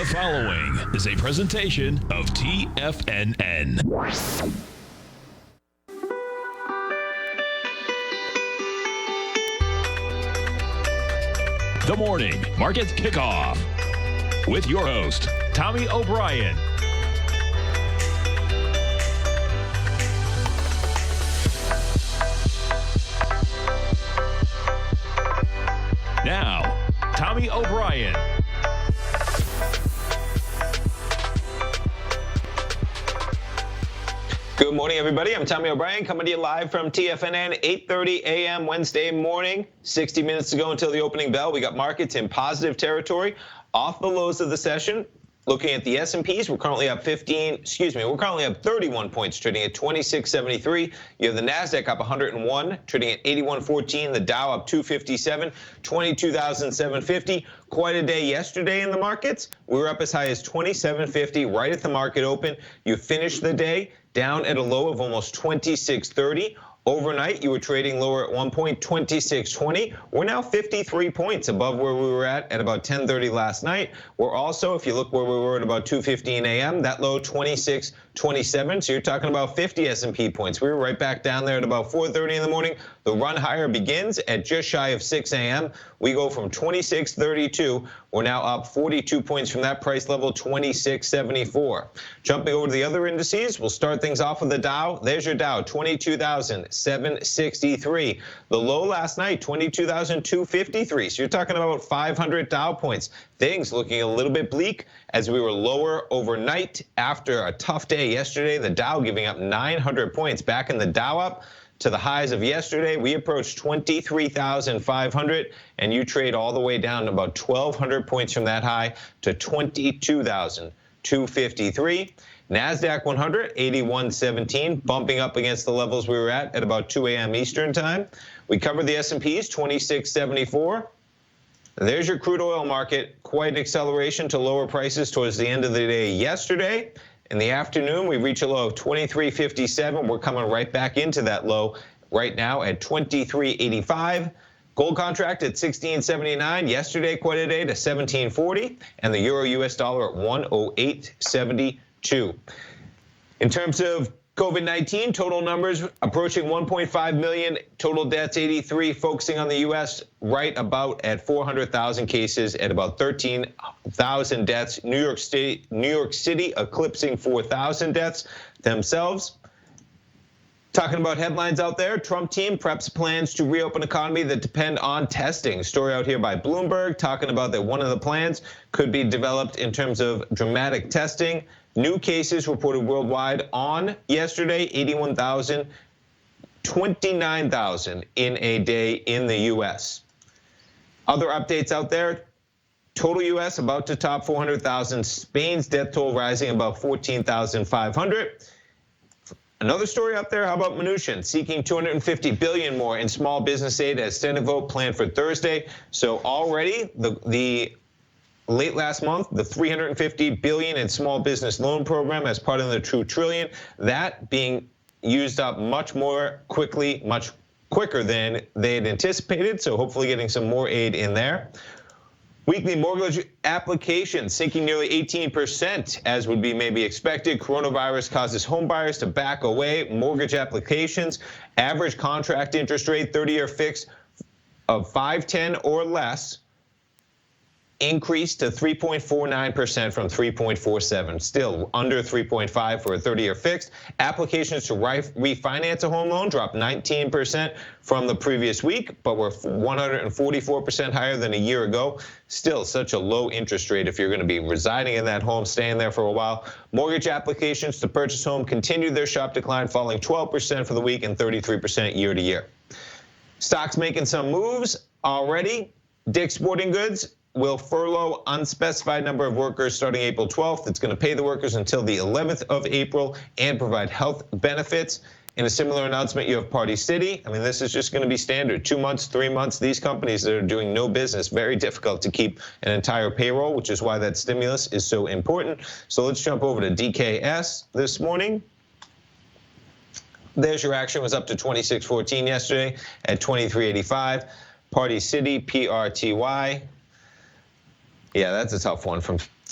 The following is a presentation of TFNN. The Morning Market Kickoff with your host, Tommy O'Brien. Now, Tommy O'Brien. Good morning, everybody. I'm Tommy O'Brien coming to you live from TFNN, 8:30 a.m. Wednesday morning. 60 minutes to go until the opening bell. We got markets in positive territory off the lows of the session. Looking at the S&Ps, we're currently up 31 points, trading at 2673. You have the Nasdaq up 101, trading at 8114. The Dow up 257, 22,750. Quite a day yesterday in the markets. We were up as high as 2750 right at the market open. You finished the day down at a low of almost 2630. Overnight, you were trading lower at 1 point, 2620. We're now 53 points above where we were at about 10:30 last night. We're also, if you look where we were at about 2:15 a.m., that low 2627. So you're talking about 50 S&P points. We were right back down there at about 4:30 in the morning. The run higher begins at just shy of 6 a.m. We go from 2632. We're now up 42 points from that price level, 2674. Jumping over to the other indices, we'll start things off with the Dow. There's your Dow, 22,763. The low last night, 22,253. So you're talking about 500 Dow points. Things looking a little bit bleak as we were lower overnight after a tough day yesterday. The Dow giving up 900 points. Back in the Dow up to the highs of yesterday, we approached 23,500, and you trade all the way down about 1,200 points from that high to 22,253. Nasdaq 100, 8117, bumping up against the levels we were at about 2 a.m. Eastern time. We covered the S&Ps, 2674. There's your crude oil market. Quite an acceleration to lower prices towards the end of the day yesterday. In the afternoon, we reach a low of 23.57. We're coming right back into that low right now at 23.85. Gold contract at 16.79. Yesterday, quite a day, to 17.40. And the euro US dollar at 108.72. In terms of COVID-19, total numbers approaching 1.5 million, total deaths 83, focusing on the U.S. right about at 400,000 cases at about 13,000 deaths. New York City eclipsing 4,000 deaths themselves. Talking about headlines out there, Trump team preps plans to reopen economy that depend on testing. Story out here by Bloomberg talking about that one of the plans could be developed in terms of dramatic testing. New cases reported worldwide on yesterday, 81,000, 29,000 in a day in the U.S. Other updates out there, total U.S. about to top 400,000. Spain's death toll rising about 14,500. Another story out there, how about Mnuchin seeking $250 billion more in small business aid as Senate vote planned for Thursday. So already the late last month, the $350 billion in small business loan program as part of the $2 trillion, that being used up much more quickly, much quicker than they had anticipated. So hopefully getting some more aid in there. Weekly mortgage applications sinking nearly 18%, as would be maybe expected. Coronavirus causes home buyers to back away. Mortgage applications, average contract interest rate, 30-year fix of 5.10 or less, increased to 3.49% from 3.47, still under 3.5 for a 30-year fixed. Applications to refinance a home loan dropped 19% from the previous week, but were 144% higher than a year ago. Still such a low interest rate if you're going to be residing in that home, staying there for a while. Mortgage applications to purchase home continued their sharp decline, falling 12% for the week and 33% year to year. Stocks making some moves already. Dick's Sporting Goods will furlough unspecified number of workers starting April 12th. It's going to pay the workers until the 11th of April and provide health benefits. In a similar announcement, you have Party City. I mean, this is just going to be standard. 2 months, 3 months. These companies that are doing no business, very difficult to keep an entire payroll, which is why that stimulus is so important. So let's jump over to DKS this morning. There's your action. Was up to 26.14 yesterday at 23.85. Party City, PRTY. Yeah, that's a tough one from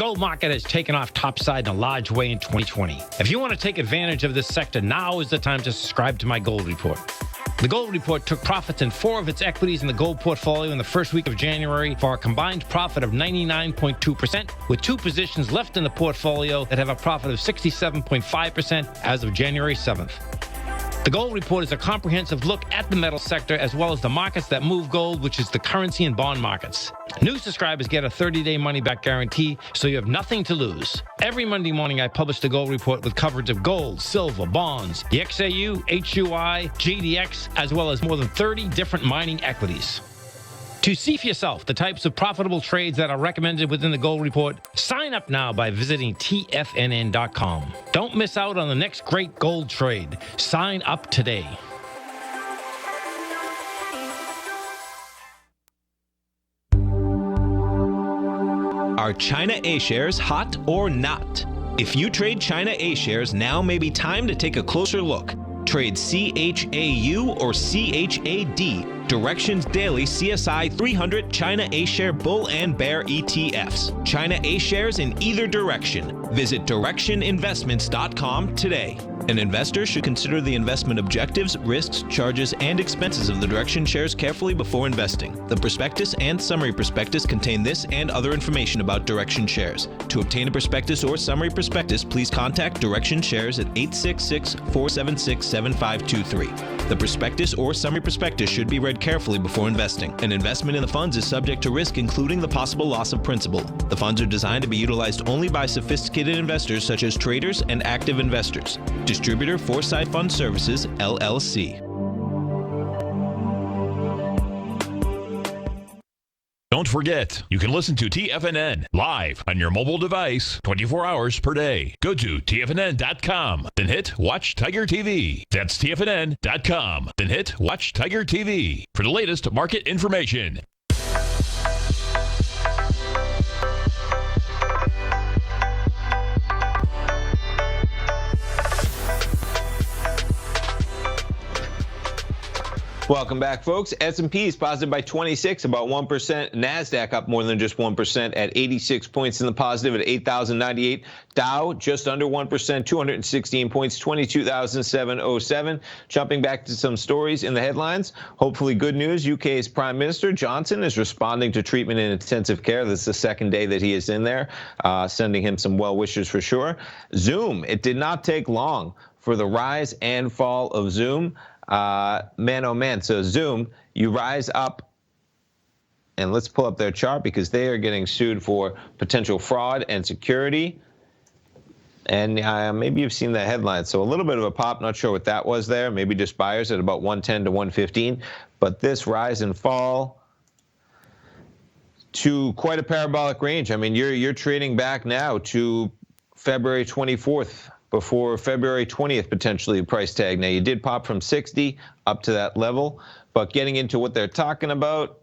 gold market has taken off topside in a large way in 2020. If you want to take advantage of this sector, now is the time to subscribe to my gold report. The Gold Report took profits in 4 of its equities in the gold portfolio in the first week of January for a combined profit of 99.2%, with 2 positions left in the portfolio that have a profit of 67.5% as of January 7th. The Gold Report is a comprehensive look at the metal sector as well as the markets that move gold, which is the currency and bond markets. New subscribers get a 30-day money-back guarantee, so you have nothing to lose. Every Monday morning, I publish the Gold Report with coverage of gold, silver, bonds, the XAU, HUI, GDX, as well as more than 30 different mining equities. To see for yourself the types of profitable trades that are recommended within the Gold Report, sign up now by visiting TFNN.com. Don't miss out on the next great gold trade. Sign up today. Are China A shares hot or not? If you trade China A shares, now may be time to take a closer look. Trade CHAU or CHAD, Directions Daily CSI 300 China A Share Bull and Bear ETFs. China A shares in either direction. Visit directioninvestments.com today. An investor should consider the investment objectives, risks, charges, and expenses of the Direction shares carefully before investing. The prospectus and summary prospectus contain this and other information about Direction shares. To obtain a prospectus or summary prospectus, please contact Direction shares at 866-476-7523. The prospectus or summary prospectus should be read carefully before investing. An investment in the funds is subject to risk, including the possible loss of principal. The funds are designed to be utilized only by sophisticated investors such as traders and active investors. Distributor Foresight Fund Services, LLC. Don't forget, you can listen to TFNN live on your mobile device 24 hours per day. Go to TFNN.com, then hit Watch Tiger TV. That's TFNN.com, then hit Watch Tiger TV for the latest market information. Welcome back, folks. S&P is positive by 26, about 1%. NASDAQ up more than just 1% at 86 points in the positive at 8,098. Dow just under 1%, 216 points, 22,707. Jumping back to some stories in the headlines. Hopefully good news. UK's Prime Minister Johnson is responding to treatment in intensive care. This is the second day that he is in there, sending him some well wishes for sure. Zoom, it did not take long for the rise and fall of Zoom. Man, oh man, so Zoom, you rise up, and let's pull up their chart because they are getting sued for potential fraud and security. And maybe you've seen that headline. So a little bit of a pop, not sure what that was there. Maybe just buyers at about 110 to 115. But this rise and fall to quite a parabolic range. I mean, you're trading back now to February 24th. Before February 20th, potentially a price tag. Now, you did pop from 60 up to that level, but getting into what they're talking about,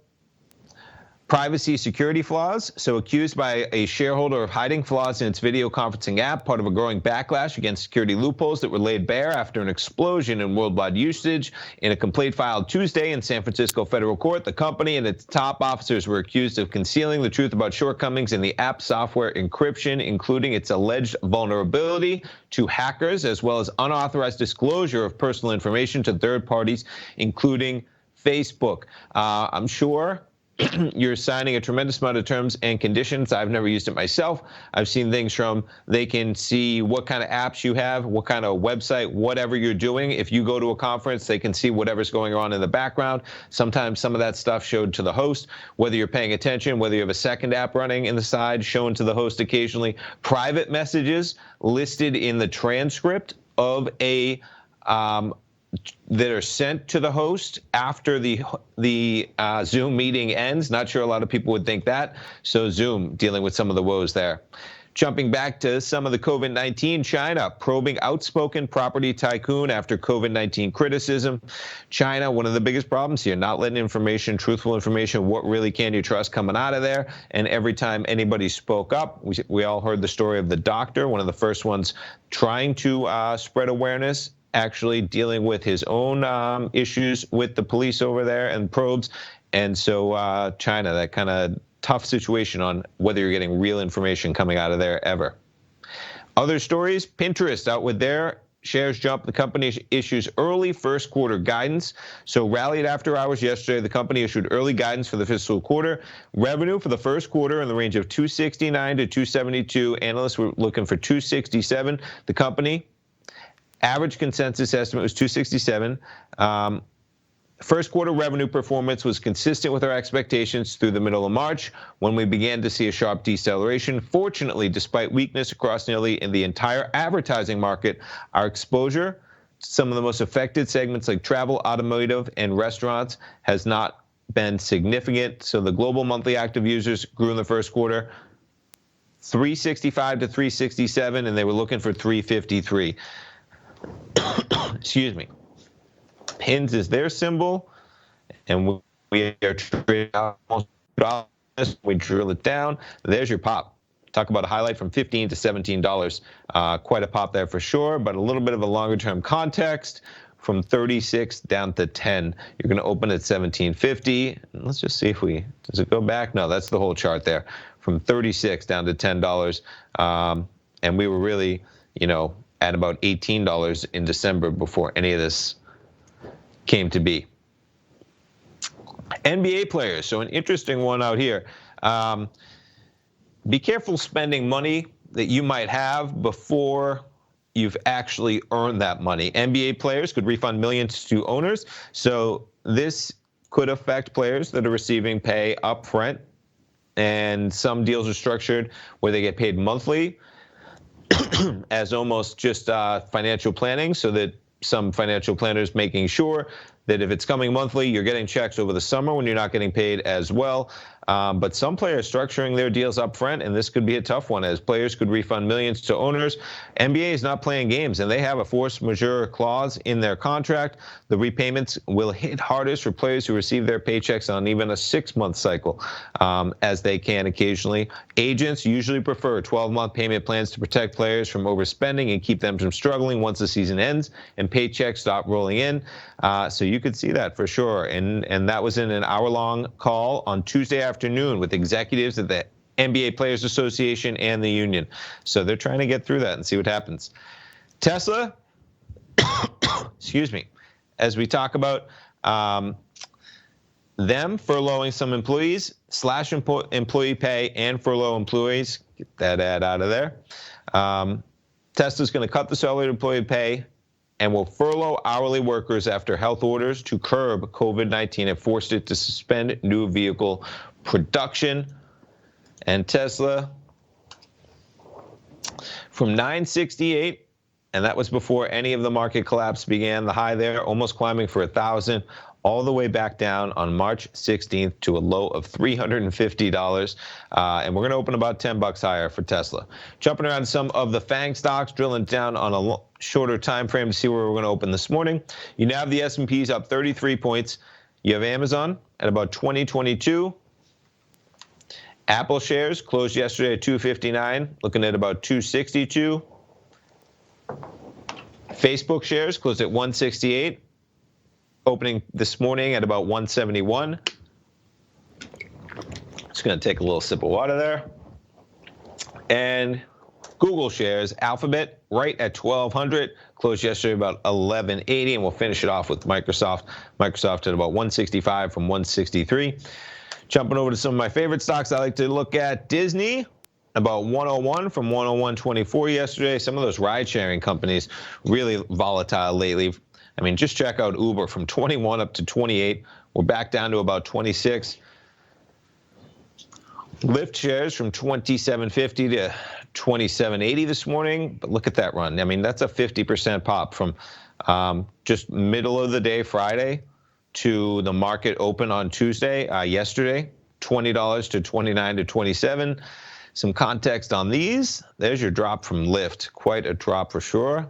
privacy security flaws. So accused by a shareholder of hiding flaws in its video conferencing app, part of a growing backlash against security loopholes that were laid bare after an explosion in worldwide usage. In a complaint filed Tuesday in San Francisco federal court, the company and its top officers were accused of concealing the truth about shortcomings in the app software encryption, including its alleged vulnerability to hackers, as well as unauthorized disclosure of personal information to third parties, including Facebook. I'm sure you're signing a tremendous amount of terms and conditions. I've never used it myself. I've seen things from they can see what kind of apps you have, what kind of website, whatever you're doing. If you go to a conference, they can see whatever's going on in the background. Sometimes some of that stuff showed to the host, whether you're paying attention, whether you have a second app running in the side, shown to the host occasionally. Private messages listed in the transcript of a that are sent to the host after the Zoom meeting ends. Not sure a lot of people would think that. So Zoom dealing with some of the woes there. Jumping back to some of the COVID-19, China probing outspoken property tycoon after COVID-19 criticism. China, one of the biggest problems here, not letting information, truthful information, what really can you trust coming out of there. And every time anybody spoke up, we all heard the story of the doctor, one of the first ones trying to spread awareness, actually dealing with his own issues with the police over there and probes. And so China, that kind of tough situation on whether you're getting real information coming out of there ever. Other stories, Pinterest out with their shares jump. The company issues early first quarter guidance. So rallied after hours yesterday. The company issued early guidance for the fiscal quarter. Revenue for the first quarter in the range of 269 to 272. Analysts were looking for 267. The company average consensus estimate was 267. First quarter revenue performance was consistent with our expectations through the middle of March, when we began to see a sharp deceleration. Fortunately, despite weakness across nearly in the entire advertising market, our exposure to some of the most affected segments like travel, automotive, and restaurants has not been significant. So the global monthly active users grew in the first quarter 365 to 367, and they were looking for 353. Excuse me. Pins is their symbol, and we are trading almost $2. We drill it down. There's your pop. Talk about a highlight from $15 to $17. Quite a pop there for sure, but a little bit of a longer-term context from 36 down to 10. You're going to open at 17.50. Let's just see if does it go back? No, that's the whole chart there. From 36 down to $10. And we were really, at about $18 in December before any of this came to be. NBA players, so an interesting one out here. Be careful spending money that you might have before you've actually earned that money. NBA players could refund millions to owners, so this could affect players that are receiving pay up front, and some deals are structured where they get paid monthly as almost just financial planning, so that some financial planners making sure that if it's coming monthly, you're getting checks over the summer when you're not getting paid as well. But some players structuring their deals up front, and this could be a tough one, as players could refund millions to owners. NBA is not playing games, and they have a force majeure clause in their contract. The repayments will hit hardest for players who receive their paychecks on even a 6-month cycle, as they can occasionally. Agents usually prefer 12-month payment plans to protect players from overspending and keep them from struggling once the season ends and paychecks stop rolling in. So you could see that for sure. And that was in an hour-long call on Tuesday afternoon with executives at the NBA Players Association and the union. So they're trying to get through that and see what happens. Tesla, excuse me, as we talk about them furloughing some employees, slash employee pay and furlough employees. Get that ad out of there. Tesla's going to cut the salary employee pay and will furlough hourly workers after health orders to curb COVID-19 have forced it to suspend new vehicle production. And Tesla, from 968, and that was before any of the market collapse began, the high there almost climbing for 1,000, all the way back down on March 16th to a low of $350. And we're going to open about $10 higher for Tesla. Jumping around some of the FANG stocks, drilling down on a shorter time frame to see where we're going to open this morning. You now have the S&Ps up 33 points. You have Amazon at about 2022. Apple shares closed yesterday at 259, looking at about 262. Facebook shares closed at 168. Opening this morning at about 171. Just going to take a little sip of water there. And Google shares, Alphabet, right at 1,200. Closed yesterday about 1180, and we'll finish it off with Microsoft. Microsoft at about 165 from 163. Jumping over to some of my favorite stocks I like to look at. Disney, about 101 from 101.24 yesterday. Some of those ride-sharing companies really volatile lately. I mean, just check out Uber from 21 up to 28. We're back down to about 26. Lyft shares from 27.50 to 27.80 this morning. But look at that run. I mean, that's a 50% pop from just middle of the day Friday to the market open on Tuesday, yesterday, $20 to 29 to 27. Some context on these. There's your drop from Lyft. Quite a drop for sure.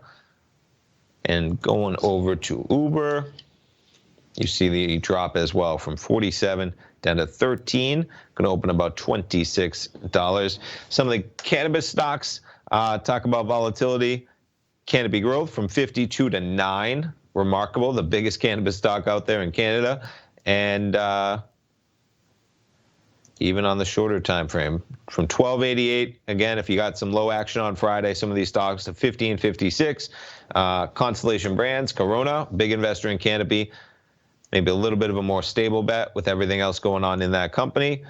And going over to Uber, you see the drop as well from 47 down to 13. Going to open about $26. Some of the cannabis stocks talk about volatility. Canopy Growth from 52 to 9. Remarkable, the biggest cannabis stock out there in Canada. And even on the shorter time frame. From 1288, again, if you got some low action on Friday, some of these stocks to 1556. Constellation Brands, Corona, big investor in Canopy, maybe a little bit of a more stable bet with everything else going on in that company.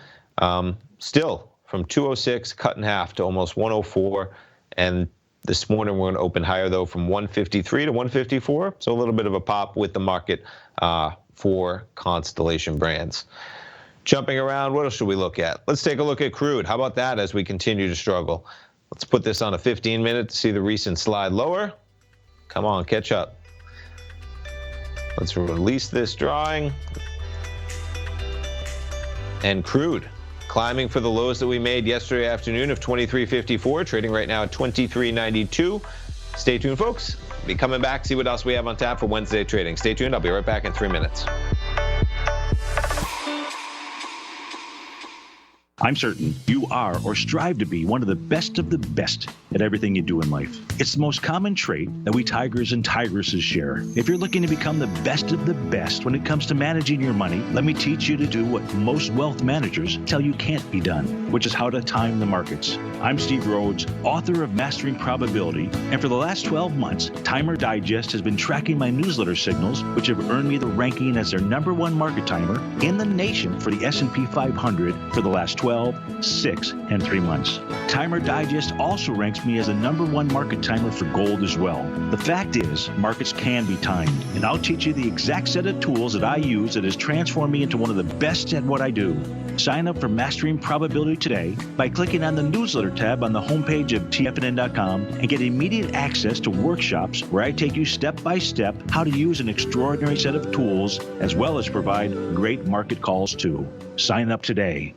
Still, from 206, cut in half to almost 104. And this morning we're going to open higher, though, from 153 to 154. So a little bit of a pop with the market for Constellation Brands. Jumping around, what else should we look at? Let's take a look at Crude. How about that as we continue to struggle? Let's put this on a 15-minute to see the recent slide lower. Come on, catch up. Let's release this drawing. And Crude climbing for the lows that we made yesterday afternoon of 23.54, trading right now at 23.92. Stay tuned, folks. Be coming back, see what else we have on tap for Wednesday trading. Stay tuned. I'll be right back in 3 minutes. I'm certain you are or strive to be one of the best at everything you do in life. It's the most common trait that we tigers and tigresses share. If you're looking to become the best of the best when it comes to managing your money, let me teach you to do what most wealth managers tell you can't be done, which is how to time the markets. I'm Steve Rhodes, author of Mastering Probability, and for the last 12 months, Timer Digest has been tracking my newsletter signals, which have earned me the ranking as their #1 market timer in the nation for the S&P 500 for the last 12, 6, and 3 months. Timer Digest also ranks me as the #1 market timer for gold as well. The fact is, markets can be timed, and I'll teach you the exact set of tools that I use that has transformed me into one of the best at what I do. Sign up for Mastering Probability today by clicking on the newsletter tab on the homepage of TFNN.com and get immediate access to workshops where I take you step by step how to use an extraordinary set of tools as well as provide great market calls too. Sign up today.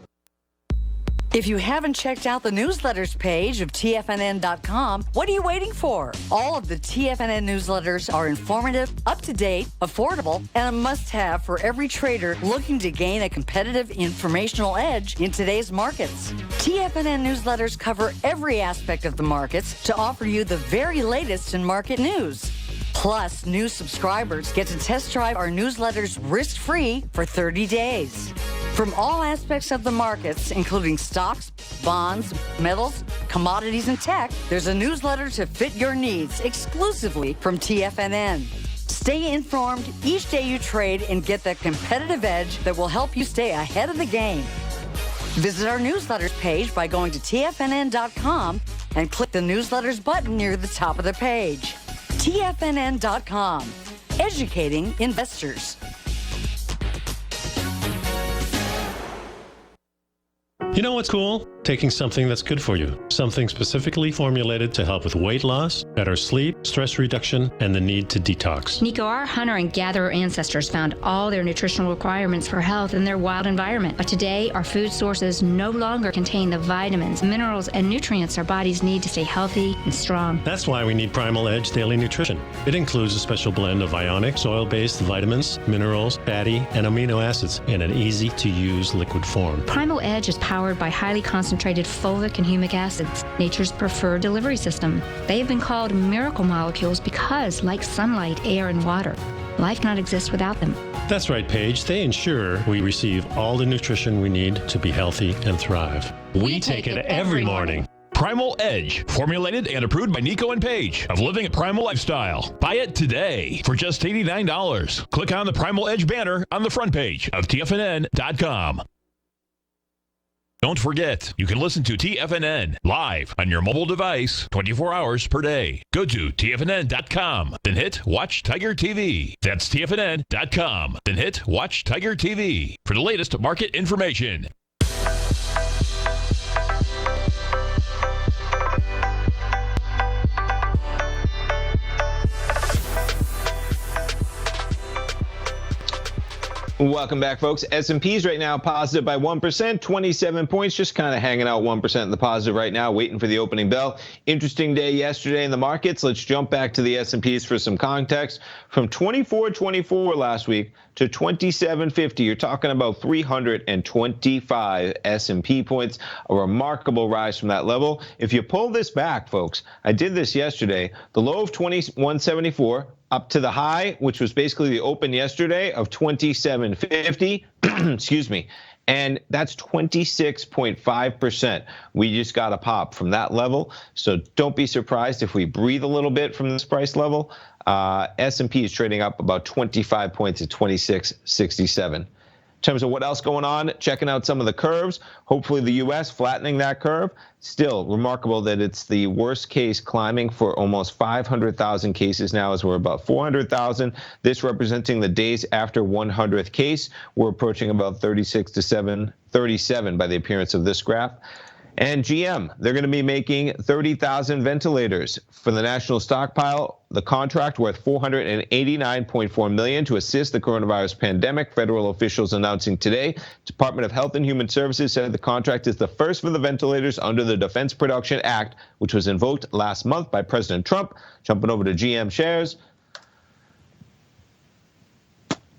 If you haven't checked out the newsletters page of TFNN.com, what are you waiting for? All of the TFNN newsletters are informative, up-to-date, affordable, and a must-have for every trader looking to gain a competitive informational edge in today's markets. TFNN newsletters cover every aspect of the markets to offer you the very latest in market news. Plus, new subscribers get to test drive our newsletters risk-free for 30 days. From all aspects of the markets, including stocks, bonds, metals, commodities, and tech, there's a newsletter to fit your needs exclusively from TFNN. Stay informed each day you trade and get the competitive edge that will help you stay ahead of the game. Visit our newsletters page by going to TFNN.com and click the newsletters button near the top of the page. TFNN.com, educating investors. You know what's cool? Taking something that's good for you. Something specifically formulated to help with weight loss, better sleep, stress reduction, and the need to detox. Nico, our hunter and gatherer ancestors found all their nutritional requirements for health in their wild environment. But today, our food sources no longer contain the vitamins, minerals, and nutrients our bodies need to stay healthy and strong. That's why we need Primal Edge Daily Nutrition. It includes a special blend of ionic, soil-based vitamins, minerals, fatty, and amino acids in an easy-to-use liquid form. Primal Edge is powered by highly concentrated fulvic and humic acids, nature's preferred delivery system. They have been called miracle molecules because, like sunlight, air, and water, life cannot exist without them. That's right, Paige. They ensure we receive all the nutrition we need to be healthy and thrive. We take it every morning. Primal Edge, formulated and approved by Nico and Paige of Living a Primal Lifestyle. Buy it today for just $89. Click on the Primal Edge banner on the front page of TFNN.com. Don't forget, you can listen to TFNN live on your mobile device 24 hours per day. Go to TFNN.com, then hit Watch Tiger TV. That's TFNN.com, then hit Watch Tiger TV for the latest market information. Welcome back, folks. S&P's right now positive by 1%, 27 points, just kind of hanging out 1% in the positive right now, waiting for the opening bell. Interesting day yesterday in the markets. Let's jump back to the S&P's for some context. From 24.24 last week to 27.50, you're talking about 325 S&P points, a remarkable rise from that level. If you pull this back, folks, I did this yesterday, the low of 21.74, up to the high, which was basically the open yesterday of 27.50, excuse me, And that's 26.5%. We just got a pop from that level. So don't be surprised if we breathe a little bit from this price level. S&P is trading up about 25 points at 26.67. In terms of what else going on, checking out some of the curves. Hopefully the U.S. flattening that curve. Still remarkable that it's the worst case climbing for almost 500,000 cases now, as we're about 400,000. This representing the days after 100th case. We're approaching about 37 by the appearance of this graph. And GM, they're going to be making 30,000 ventilators for the national stockpile. The contract worth $489.4 million to assist the coronavirus pandemic. Federal officials announcing today. Department of Health and Human Services said the contract is the first for the ventilators under the Defense Production Act, which was invoked last month by President Trump. Jumping over to GM shares.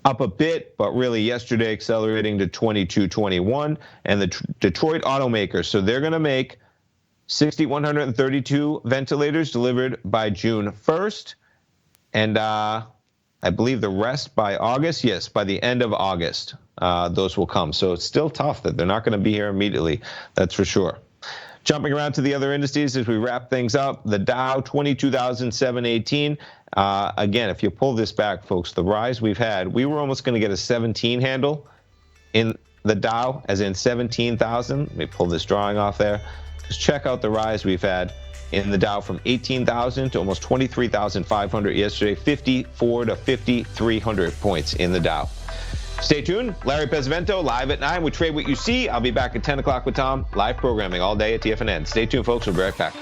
Up a bit, but really yesterday accelerating to 22.21. And the Detroit automakers, so they're going to make 6,132 ventilators delivered by June 1st. And I believe the rest by August. Yes, by the end of August, those will come. So it's still tough that they're not going to be here immediately. That's for sure. Jumping around to the other indices as we wrap things up, the Dow 22,718. Again, if you pull this back, folks, the rise we've had, we were almost going to get a 17 handle in the Dow, as in 17,000. Let me pull this drawing off there. Just check out the rise we've had in the Dow from 18,000 to almost 23,500 yesterday, 54 to 5,300 points in the Dow. Stay tuned. Larry Pesavento, live at 9 with Trade What You See. I'll be back at 10 o'clock with Tom. Live programming all day at TFNN. Stay tuned, folks. We'll be right back.